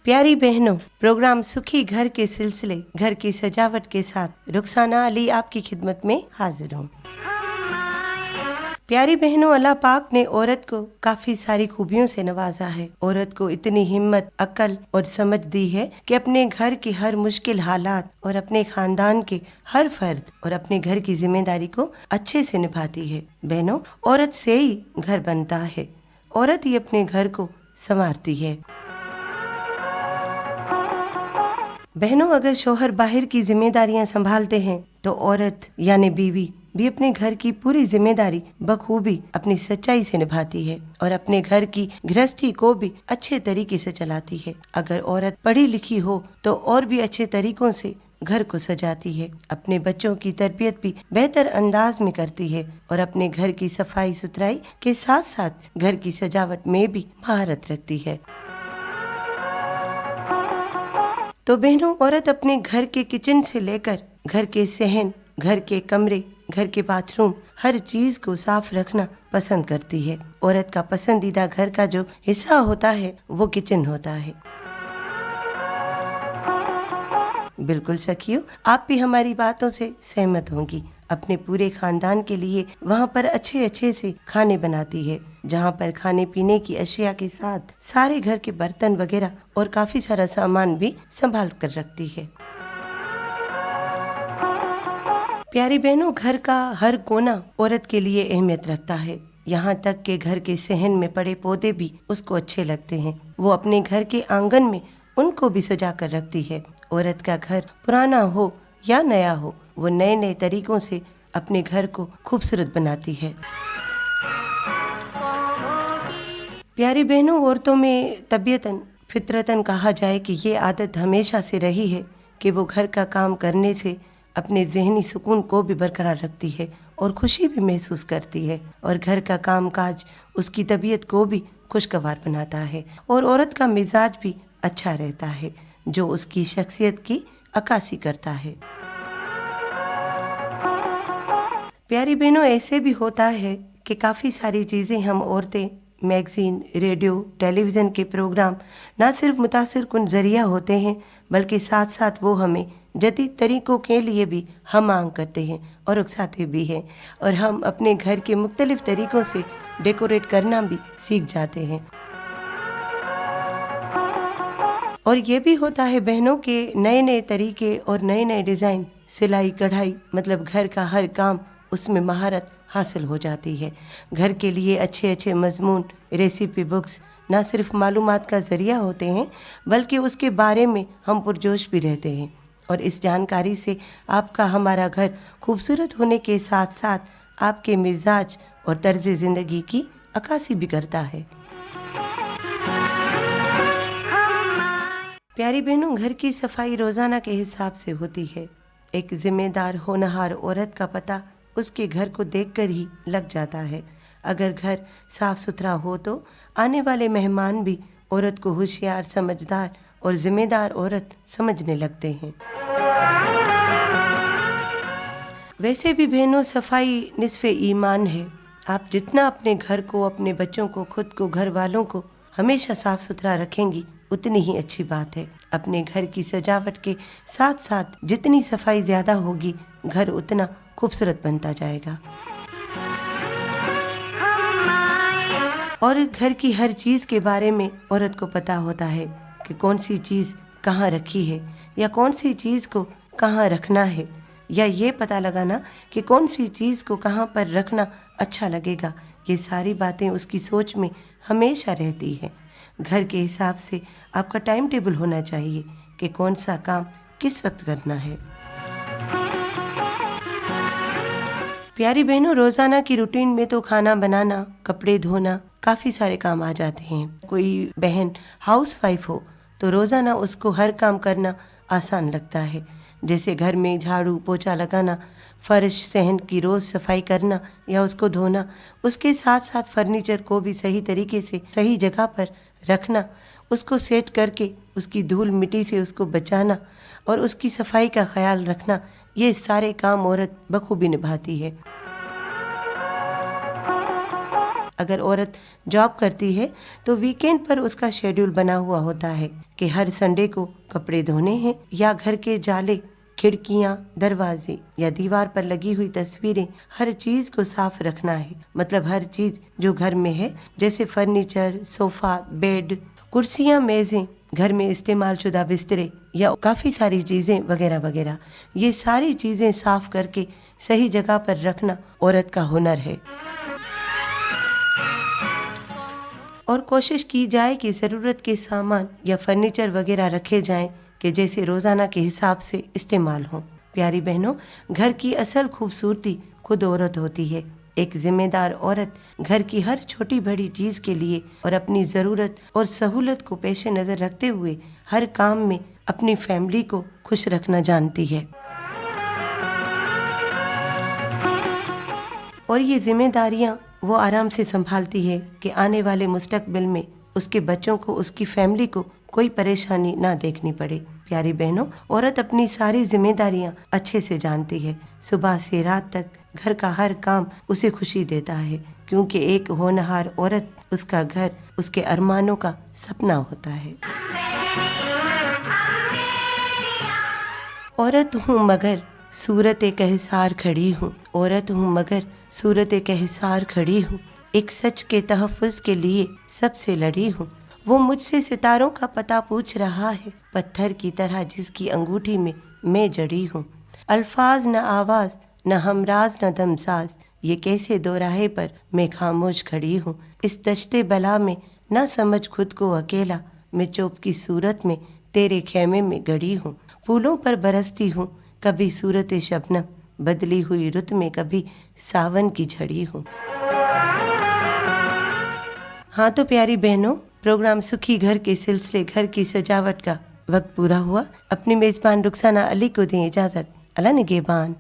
प्यारी बहनों, प्रोग्राम सुखी घर के सिलसिले घर की सजावट के साथ रुखसाना अली आपकी खिदमत में हाजिर हूँ। प्यारी बहनों, अल्लाह पाक ने औरत को काफी सारी खूबियों से नवाजा है। औरत को इतनी हिम्मत, अक्ल और समझ दी है कि अपने घर की हर मुश्किल हालात और अपने खानदान के हर फर्द और अपने घर की जिम्मेदारी को अच्छे से निभाती है। बहनों, औरत से ही घर बनता है, औरत ही अपने घर को संवारती है। बहनों, अगर शौहर बाहर की जिम्मेदारियां संभालते हैं तो औरत यानी बीवी भी अपने घर की पूरी जिम्मेदारी बखूबी अपनी सच्चाई से निभाती है और अपने घर की गृहस्थी को भी अच्छे तरीके से चलाती है। अगर औरत पढ़ी लिखी हो तो और भी अच्छे तरीकों से घर को सजाती है, अपने बच्चों की तरबियत भी बेहतर अंदाज में करती है और अपने घर की सफाई सुथराई के साथ साथ घर की सजावट में भी महारत रखती है। तो बहनों, औरत अपने घर के किचन से लेकर घर के सहन, घर के कमरे, घर के बाथरूम, हर चीज को साफ रखना पसंद करती है। औरत का पसंदीदा घर का जो हिस्सा होता है वो किचन होता है। बिल्कुल सखियों, आप भी हमारी बातों से सहमत होंगी। अपने पूरे खानदान के लिए वहाँ पर अच्छे अच्छे से खाने बनाती है, जहाँ पर खाने पीने की अशिया के साथ सारे घर के बर्तन वगैरह और काफी सारा सामान भी संभाल कर रखती है। प्यारी बहनों, घर का हर कोना औरत के लिए अहमियत रखता है। यहाँ तक कि घर के सहन में पड़े पौधे भी उसको अच्छे लगते हैं। वो अपने घर के आंगन में उनको भी सजा कर रखती है। औरत का घर पुराना हो या नया हो, वो नए नए तरीकों से अपने घर को खूबसूरत बनाती है। प्यारी बहनों, औरतों में तबीयतन फितरतन कहा जाए कि ये आदत हमेशा से रही है कि वो घर का काम करने से अपने जहनी सुकून को भी बरकरार रखती है और खुशी भी महसूस करती है और घर का काम काज उसकी तबीयत को भी खुशगवार बनाता है और औरत का मिजाज भी अच्छा रहता है, जो उसकी शख्सियत की अक्कासी करता है। प्यारी बहनों, ऐसे भी होता है कि काफ़ी सारी चीज़ें हम औरतें मैगज़ीन, रेडियो, टेलीविज़न के प्रोग्राम ना सिर्फ मुतासिर कुन ज़रिया होते हैं, बल्कि साथ साथ वो हमें जदीद तरीक़ों के लिए भी हम मांग करते हैं और उकसाते भी हैं और हम अपने घर के मुख्तलिफ तरीक़ों से डेकोरेट करना भी सीख जाते हैं। और ये भी होता है बहनों के नए नए तरीके और नए नए डिज़ाइन, सिलाई कढ़ाई, मतलब घर का हर काम उसमें महारत हासिल हो जाती है। घर के लिए अच्छे अच्छे मजमून, रेसिपी बुक्स ना सिर्फ मालूमात का ज़रिया होते हैं, बल्कि उसके बारे में हम पुरजोश भी रहते हैं और इस जानकारी से आपका हमारा घर खूबसूरत होने के साथ साथ आपके मिजाज और तर्ज ज़िंदगी की अक्कासी भी करता है। प्यारी बहनों, घर की सफाई रोज़ाना के हिसाब से होती है। एक जिम्मेदार होनहार औरत का पता उसके घर को देखकर ही लग जाता है। अगर घर साफ सुथरा हो तो आने वाले मेहमान भी औरत को होशियार, समझदार और जिम्मेदार औरत समझने लगते हैं। वैसे भी बहनों, सफाई निस्फ़े ईमान है। आप जितना अपने घर को, अपने बच्चों को, खुद को, घर वालों को हमेशा साफ सुथरा रखेंगी, उतनी ही अच्छी बात है। अपने घर की सजावट के साथ साथ जितनी सफाई ज़्यादा होगी, घर उतना खूबसूरत बनता जाएगा। और घर की हर चीज़ के बारे में औरत को पता होता है कि कौन सी चीज़ कहाँ रखी है या कौन सी चीज़ को कहाँ रखना है, या ये पता लगाना कि कौन सी चीज़ को कहाँ पर रखना अच्छा लगेगा। ये सारी बातें उसकी सोच में हमेशा रहती है। घर के हिसाब से आपका टाइम टेबल होना चाहिए कि कौन सा काम किस वक्त करना है। प्यारी बहनों, रोज़ाना की रूटीन में तो खाना बनाना, कपड़े धोना, काफ़ी सारे काम आ जाते हैं। कोई बहन हाउस वाइफ हो तो रोज़ाना उसको हर काम करना आसान लगता है, जैसे घर में झाड़ू पोछा लगाना, फर्श सहन की रोज़ सफाई करना या उसको धोना, उसके साथ साथ फर्नीचर को भी सही तरीके से सही जगह पर रखना, उसको सेट करके उसकी धूल मिट्टी से उसको बचाना और उसकी सफाई का ख्याल रखना, ये सारे काम औरत बखूबी निभाती है। اگر عورت جاب کرتی ہے تو ویکینڈ پر اس کا شیڈول بنا ہوا ہوتا ہے کہ ہر سنڈے کو کپڑے دھونے ہیں، یا گھر کے جالے، کھڑکیاں، دروازے یا دیوار پر لگی ہوئی تصویریں، ہر چیز کو صاف رکھنا ہے۔ مطلب ہر چیز جو گھر میں ہے، جیسے فرنیچر، صوفہ، بیڈ، کرسیاں، میزیں، گھر میں استعمال شدہ بسترے یا کافی ساری چیزیں وغیرہ وغیرہ، یہ ساری چیزیں صاف کر کے صحیح جگہ پر رکھنا عورت کا ہنر ہے۔ اور کوشش کی جائے کہ ضرورت کے سامان یا فرنیچر وغیرہ رکھے جائیں کہ جیسے روزانہ کے حساب سے استعمال ہوں۔ پیاری بہنوں، گھر کی اصل خوبصورتی خود عورت ہوتی ہے۔ ایک ذمہ دار عورت گھر کی ہر چھوٹی بڑی چیز کے لیے اور اپنی ضرورت اور سہولت کو پیش نظر رکھتے ہوئے ہر کام میں اپنی فیملی کو خوش رکھنا جانتی ہے۔ اور یہ ذمہ داریاں وہ آرام سے سنبھالتی ہے کہ آنے والے مستقبل میں اس کے بچوں کو، اس کی فیملی کو کوئی پریشانی نہ دیکھنی پڑے۔ پیاری بہنوں، عورت اپنی ساری ذمہ داریاں اچھے سے جانتی ہے۔ صبح سے رات تک گھر کا ہر کام اسے خوشی دیتا ہے، کیونکہ ایک ہونہار عورت، اس کا گھر اس کے ارمانوں کا سپنا ہوتا ہے۔ عورت ہوں مگر صورت کہسار کھڑی ہوں، عورت ہوں مگر صورت کہسار کھڑی ہوں، ایک سچ کے تحفظ کے لیے سب سے لڑی ہوں۔ وہ مجھ سے ستاروں کا پتہ پوچھ رہا ہے، پتھر کی طرح جس کی انگوٹھی میں جڑی ہوں۔ الفاظ نہ آواز، نہ ہمراز، نہ دمساز، یہ کیسے دو راہے پر میں خاموش کھڑی ہوں۔ اس دشت بلا میں نہ سمجھ خود کو اکیلا، میں چوب کی صورت میں تیرے خیمے میں گڑی ہوں۔ پھولوں پر برستی ہوں، کبھی صورت شبنم، بدلی ہوئی رت میں کبھی ساون کی جھڑی ہوں۔ ہاں تو پیاری بہنوں، پروگرام سکھی گھر کے سلسلے گھر کی سجاوٹ کا وقت پورا ہوا۔ اپنی میزبان رخسانہ علی کو دیں اجازت۔ اللہ نگہبان۔